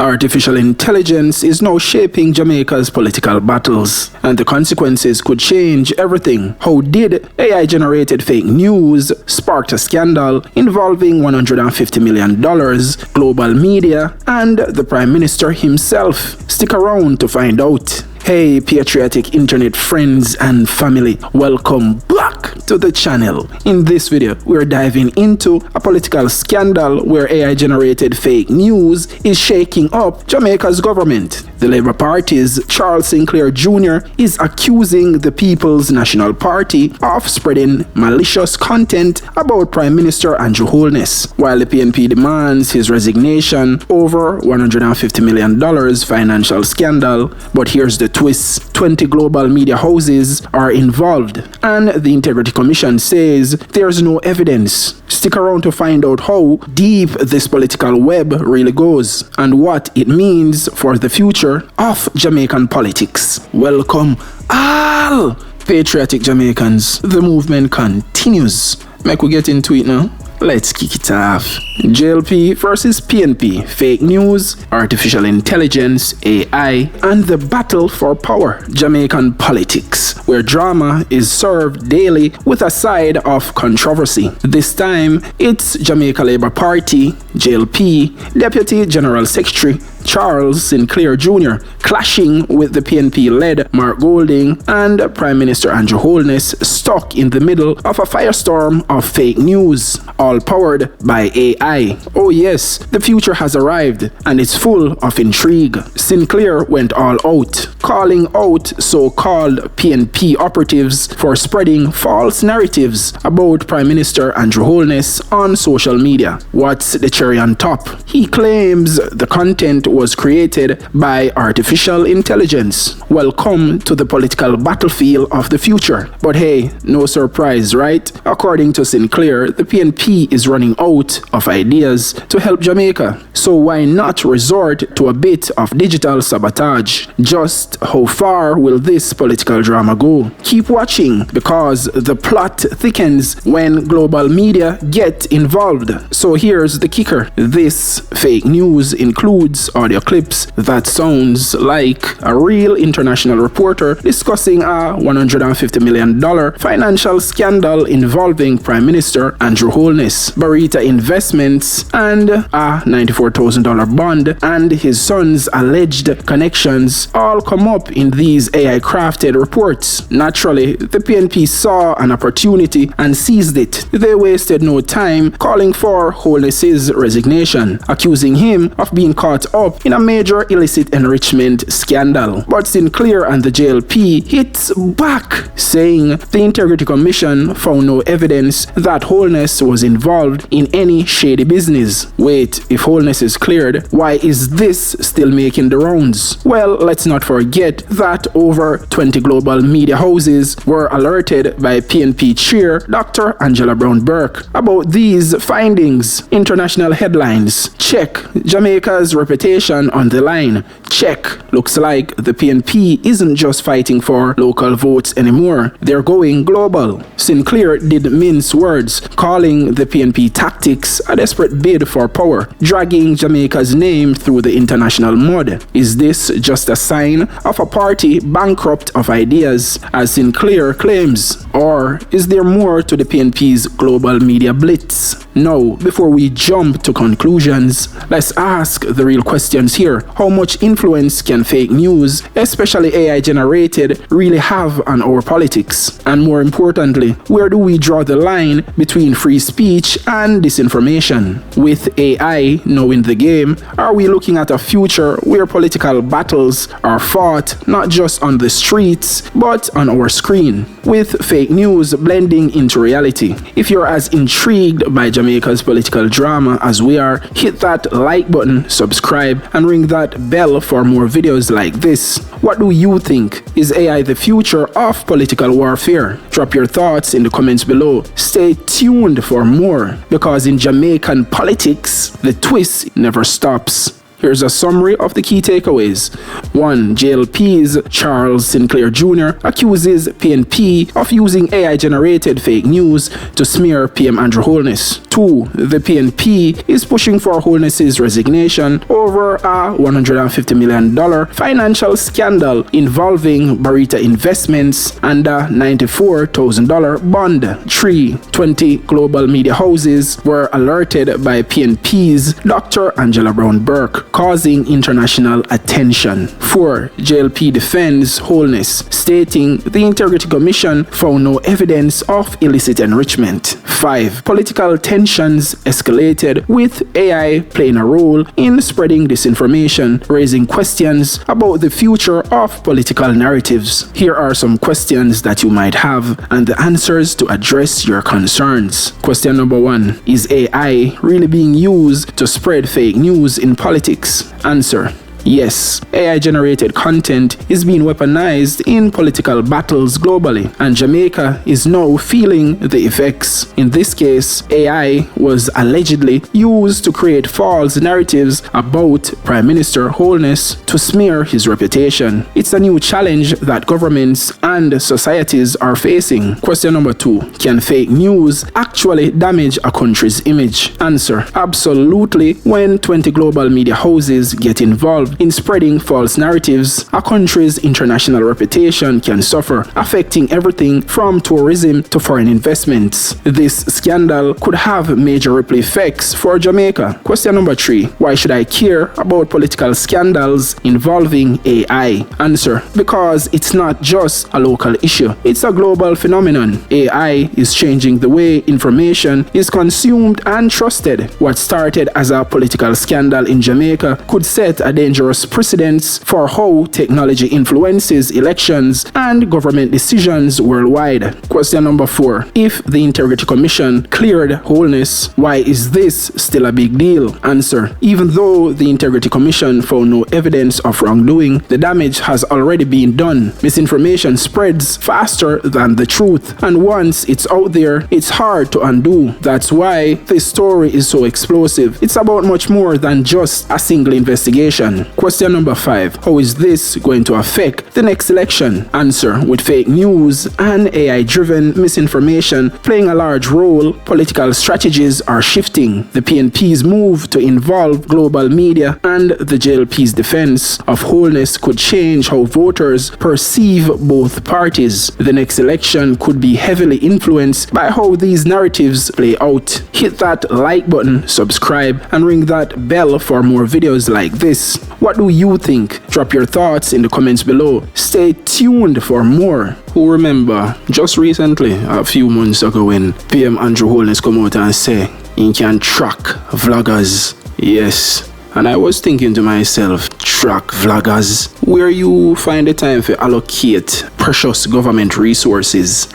Artificial intelligence is now shaping Jamaica's political battles, and the consequences could change everything. How did AI-generated fake news spark a scandal involving $150 million, global media, and the Prime Minister himself? Stick around to find out. Hey patriotic internet friends and family, welcome back to the channel. In this video, we're diving into a political scandal where AI-generated fake news is shaking up Jamaica's government. The Labour Party's Charles Sinclair Jr. is accusing the People's National Party of spreading malicious content about Prime Minister Andrew Holness, while the PNP demands his resignation over $150 million financial scandal. But here's the twist: 20 global media houses are involved, and the Integrity Commission says there's no evidence. Stick around to find out how deep this political web really goes and what it means for the future of Jamaican politics. Welcome all patriotic Jamaicans. The movement continues. Make we get into it now. Let's kick it off. JLP versus PNP, fake news, artificial intelligence, AI, and the battle for power. Jamaican politics, where drama is served daily with a side of controversy. This time, it's Jamaica Labour Party, JLP, Deputy General Secretary Charles Sinclair Jr. clashing with the PNP-led Mark Golding and Prime Minister Andrew Holness, stuck in the middle of a firestorm of fake news, all powered by AI. Oh yes, the future has arrived, and it's full of intrigue. Sinclair went all out, calling out so-called PNP operatives for spreading false narratives about Prime Minister Andrew Holness on social media. What's the cherry on top? He claims the content was created by artificial intelligence. Welcome to the political battlefield of the future. But hey, no surprise, right? According to Sinclair, the PNP is running out of ideas to help Jamaica. So why not resort to a bit of digital sabotage? Just how far will this political drama go? Keep watching, because the plot thickens when global media get involved. So here's the kicker. This fake news includes audio clips that sounds like a real international reporter discussing a $150 million financial scandal involving Prime Minister Andrew Holness, Barita Investments, and a $94,000 bond, and his son's alleged connections all come up in these AI-crafted reports. Naturally, the PNP saw an opportunity and seized it. They wasted no time calling for Holness's resignation, accusing him of being caught up in a major illicit enrichment scandal. But Sinclair and the JLP hits back, saying the Integrity Commission found no evidence that Holness was involved in any shady business. Wait, if Holness is cleared, why is this still making the rounds? Well, let's not forget that over 20 global media houses were alerted by PNP chair Dr. Angela Brown-Burke about these findings. International headlines: check. Jamaica's reputation on the line: check. Looks like the PNP isn't just fighting for local votes anymore, they're going global. Sinclair did mince words, calling the PNP tactics a desperate bid for power, dragging Jamaica's name through the international mud. Is this just a sign of a party bankrupt of ideas, as Sinclair claims? Or is there more to the PNP's global media blitz? Now, before we jump to conclusions, let's ask the real questions here. How much influence can fake news, especially AI-generated, really have on our politics? And more importantly, where do we draw the line between free speech and disinformation? With AI now in the game, are we looking at a future where political battles are fought not just on the streets, but on our screen, with fake news blending into reality? If you're as intrigued by Jamaica's political drama as we are, hit that like button, subscribe, and ring that bell for more videos like this. What do you think? Is AI the future of political warfare? Drop your thoughts in the comments below. Stay tuned for more, because in Jamaican politics, the twist never stops. Here's a summary of the key takeaways. 1. JLP's Charles Sinclair Jr. accuses PNP of using AI-generated fake news to smear PM Andrew Holness. 2. The PNP is pushing for Holness's resignation over a $150 million financial scandal involving Barita Investments and a $94,000 bond. 3. 20 global media houses were alerted by PNP's Dr. Angela Brown Burke, causing international attention. 4. JLP defends Holness, stating the Integrity Commission found no evidence of illicit enrichment. 5. Political tensions escalated, with AI playing a role in spreading disinformation, raising questions about the future of political narratives. Here are some questions that you might have and the answers to address your concerns. Question number 1. Is AI really being used to spread fake news in politics? Answer: yes, AI-generated content is being weaponized in political battles globally, and Jamaica is now feeling the effects. In this case, AI was allegedly used to create false narratives about Prime Minister Holness to smear his reputation. It's a new challenge that governments and societies are facing. Question number 2. Can fake news actually damage a country's image? Answer: absolutely. When 20 global media houses get involved in spreading false narratives, a country's international reputation can suffer, affecting everything from tourism to foreign investments. This scandal could have major ripple effects for Jamaica. Question number 3. Why should I care about political scandals involving AI? Answer: because it's not just a local issue, it's a global phenomenon. AI is changing the way information is consumed and trusted. What started as a political scandal in Jamaica could set a dangerous precedents for how technology influences elections and government decisions worldwide. Question number 4. If the Integrity Commission cleared Holness, why is this still a big deal? Answer: even though the Integrity Commission found no evidence of wrongdoing, the damage has already been done. Misinformation spreads faster than the truth, and once it's out there, it's hard to undo. That's why this story is so explosive. It's about much more than just a single investigation. Question number 5. How is this going to affect the next election? Answer: with fake news and AI-driven misinformation playing a large role, political strategies are shifting. The PNP's move to involve global media and the JLP's defense of Holness could change how voters perceive both parties. The next election could be heavily influenced by how these narratives play out. Hit that like button, subscribe, and ring that bell for more videos like this. What do you think? Drop your thoughts in the comments below. Stay tuned for more. Who remember just recently, a few months ago, when PM Andrew Holness come out and say he can track vloggers? Yes. And I was thinking to myself, track vloggers? Where you find the time to allocate precious government resources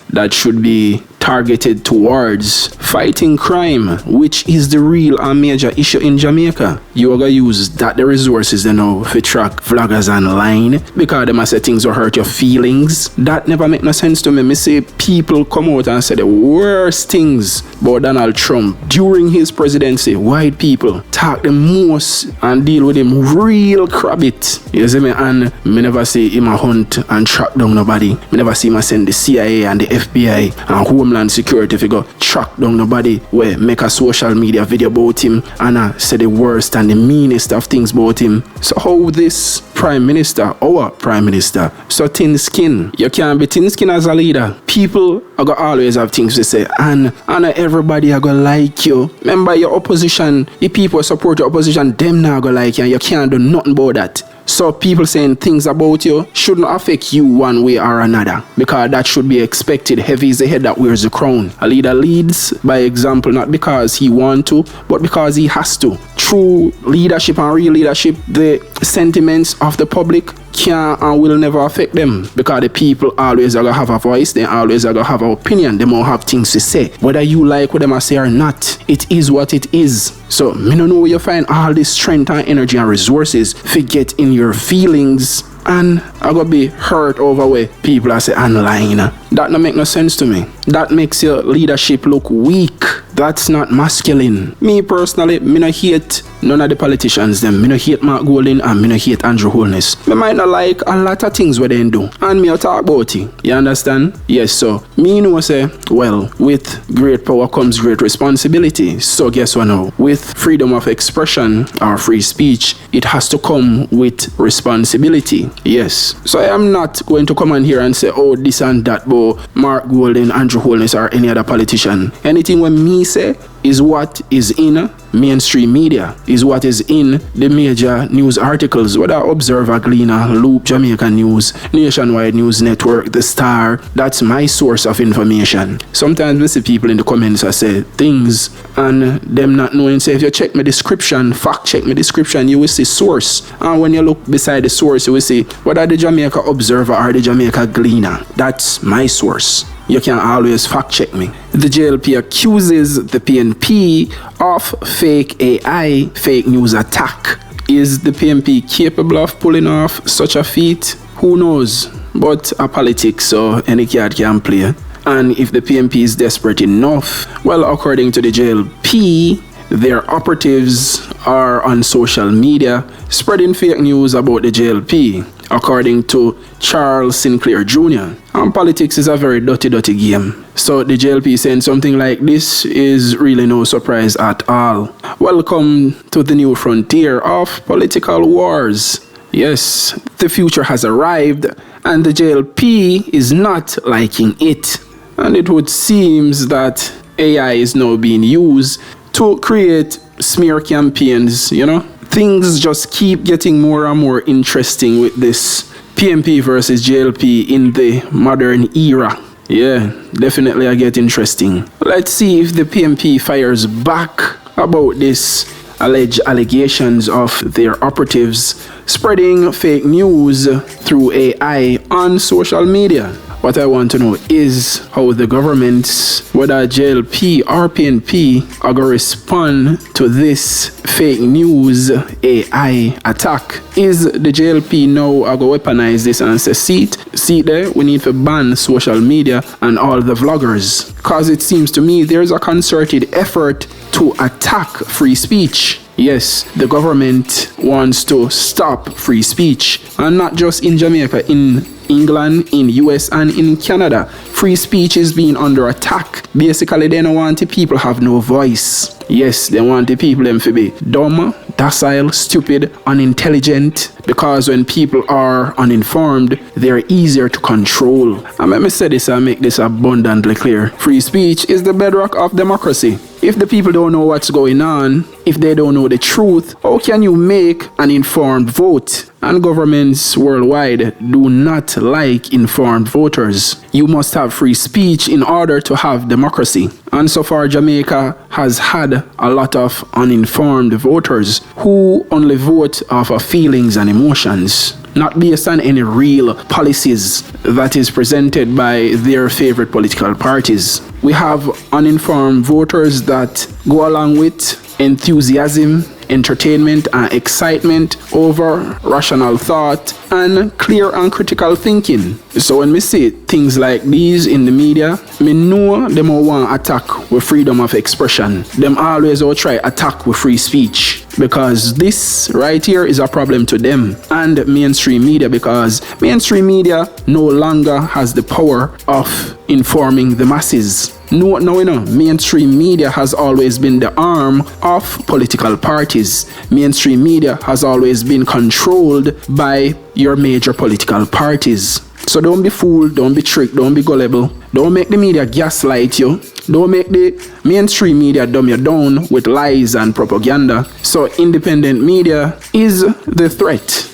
that should be targeted towards fighting crime, which is the real and major issue in Jamaica. You are gonna use the resources they know to track vloggers online because them say things will hurt your feelings. That never make no sense to me. Me see people come out and say the worst things about Donald Trump during his presidency. White people talk the most and deal with him real crabbit. You see me? And me never see him a hunt and track down nobody. Me never see him send the CIA and the FBI and Homeland Security if you go track down nobody where make a social media video about him and say the worst and the meanest of things about him. So how this Prime Minister, our Prime Minister, so thin skin? You can't be thin skin as a leader. People are gonna always have things to say, and everybody are gonna like you. Remember your opposition, the people support your opposition, them now gonna like you, and you can't do nothing about that. So people saying things about you shouldn't affect you one way or another, because that should be expected. Heavy is the head that wears the crown. A leader leads by example, not because he wants to, but because he has to. True leadership and real leadership, the sentiments of the public can and will never affect them, because the people always are gonna have a voice, they always are gonna have an opinion, they will have things to say. Whether you like what them I say or not, it is what it is. So me don't know where you find all this strength and energy and resources to get in your feelings, and I gonna be hurt over where people are say online. That don't make no sense to me. That makes your leadership look weak. That's not masculine. Me personally, me no hate none of the politicians them. Me no hate Mark Golding and me no hate Andrew Holness. Me might not like a lot of things what they do. And me will talk about it. You understand? Yes, so me know say, well, with great power comes great responsibility. So guess what now? With freedom of expression or free speech, it has to come with responsibility. Yes. So I am not going to come on here and say, oh, this and that, but Mark Golding, Andrew Holness, or any other politician. Anything when me say is what is in mainstream media, is what is in the major news articles, whether Observer, Gleaner, Loop, Jamaican News, Nationwide News Network, The Star. That's my source of information. Sometimes we see people in the comments that say things and them not knowing, say if you check my description, fact check my description, you will see source. And when you look beside the source, you will see whether the Jamaica Observer or the Jamaica Gleaner. That's my source. You can always fact check me. The JLP accuses the PNP of fake AI, fake news attack. Is the PNP capable of pulling off such a feat? Who knows? But a politics, so any card can play. And if the PNP is desperate enough, well, according to the JLP, their operatives are on social media spreading fake news about the JLP, according to Charles Sinclair Jr. And politics is a very dirty game. So the JLP saying something like this is really no surprise at all. Welcome to the new frontier of political wars. Yes, the future has arrived and the JLP is not liking it. And it would seem that AI is now being used to create smear campaigns, you know. Things just keep getting more and more interesting with this PNP versus JLP in the modern era. Yeah, definitely I get interesting. Let's see if the PNP fires back about this alleged allegations of their operatives spreading fake news through AI on social media. What I want to know is how the governments, whether JLP or PNP, are going to respond to this fake news AI attack. Is the JLP now going to weaponize this and say, see there, we need to ban social media and all the vloggers? Because it seems to me there's a concerted effort to attack free speech. Yes, the government wants to stop free speech, and not just in Jamaica, in England, in US, and in Canada. Free speech is being under attack. Basically, they don't want the people have no voice. Yes, they want the people them to be dumb, docile, stupid, unintelligent, because when people are uninformed, they're easier to control. And let me say this and make this abundantly clear. Free speech is the bedrock of democracy. If the people don't know what's going on, if they don't know the truth, how can you make an informed vote? And governments worldwide do not like informed voters. You must have free speech in order to have democracy. And so far, Jamaica has had a lot of uninformed voters who only vote off of feelings and emotions, not based on any real policies that is presented by their favorite political parties. We have uninformed voters that go along with enthusiasm, entertainment, and excitement over rational thought and clear and critical thinking. So when we see things like these in the media, me know them all want attack with freedom of expression. Them always all try attack with free speech, because this right here is a problem to them and mainstream media, because mainstream media no longer has the power of informing the masses. No, mainstream media has always been the arm of political parties. Mainstream media has always been controlled by your major political parties. So don't be fooled, don't be tricked, don't be gullible. Don't make the media gaslight you. Don't make the mainstream media dumb you down with lies and propaganda. So independent media is the threat.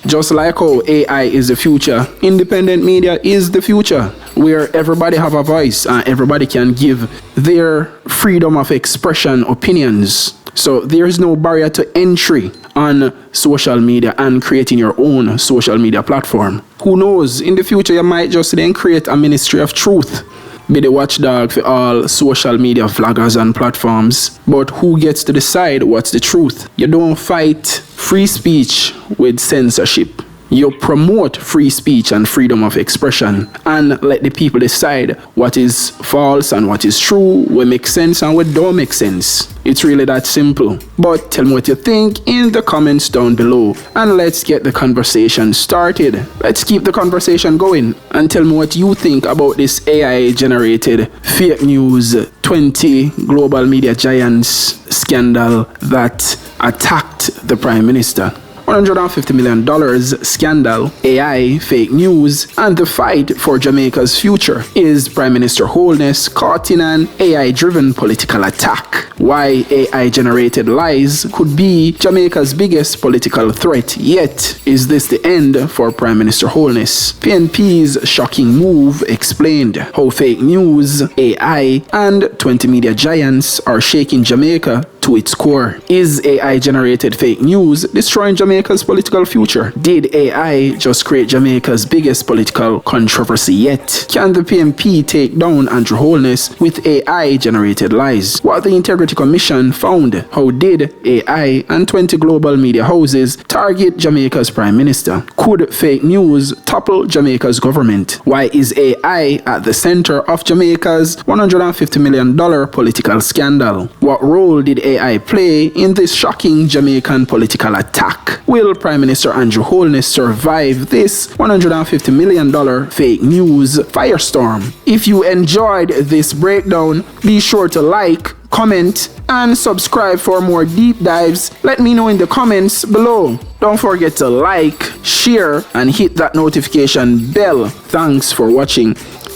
Just like how AI is the future, independent media is the future, where everybody have a voice and everybody can give their freedom of expression opinions. So there is no barrier to entry on social media and creating your own social media platform. Who knows, in the future you might just then create a ministry of truth, be the watchdog for all social media vloggers and platforms. But who gets to decide what's the truth? You don't fight free speech with censorship. You promote free speech and freedom of expression and let the people decide what is false and what is true, what makes sense and what don't make sense. It's really that simple. But tell me what you think in the comments down below and let's get the conversation started. Let's keep the conversation going and tell me what you think about this AI generated fake news 20 global media giants scandal that attacked the Prime Minister. $150 million scandal, AI, fake news, and the fight for Jamaica's future. Is Prime Minister Holness caught in an AI-driven political attack? Why AI-generated lies could be Jamaica's biggest political threat yet. Is this the end for Prime Minister Holness? PNP's shocking move explained how fake news, AI, and 20 media giants are shaking Jamaica to its core. Is AI-generated fake news destroying Jamaica's political future? Did AI just create Jamaica's biggest political controversy yet? Can the PNP take down Andrew Holness with AI-generated lies? What the Integrity Commission found? How did AI and 20 global media houses target Jamaica's Prime Minister? Could fake news topple Jamaica's government? Why is AI at the center of Jamaica's $150 million political scandal? What role did AI play in this shocking Jamaican political attack? Will Prime Minister Andrew Holness survive this $150 million fake news firestorm? If you enjoyed this breakdown, be sure to like, comment, and subscribe for more deep dives. Let me know in the comments below. Don't forget to like, share, and hit that notification bell. Thanks for watching.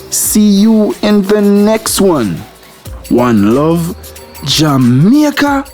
See you in the next one. One love, Jamaica.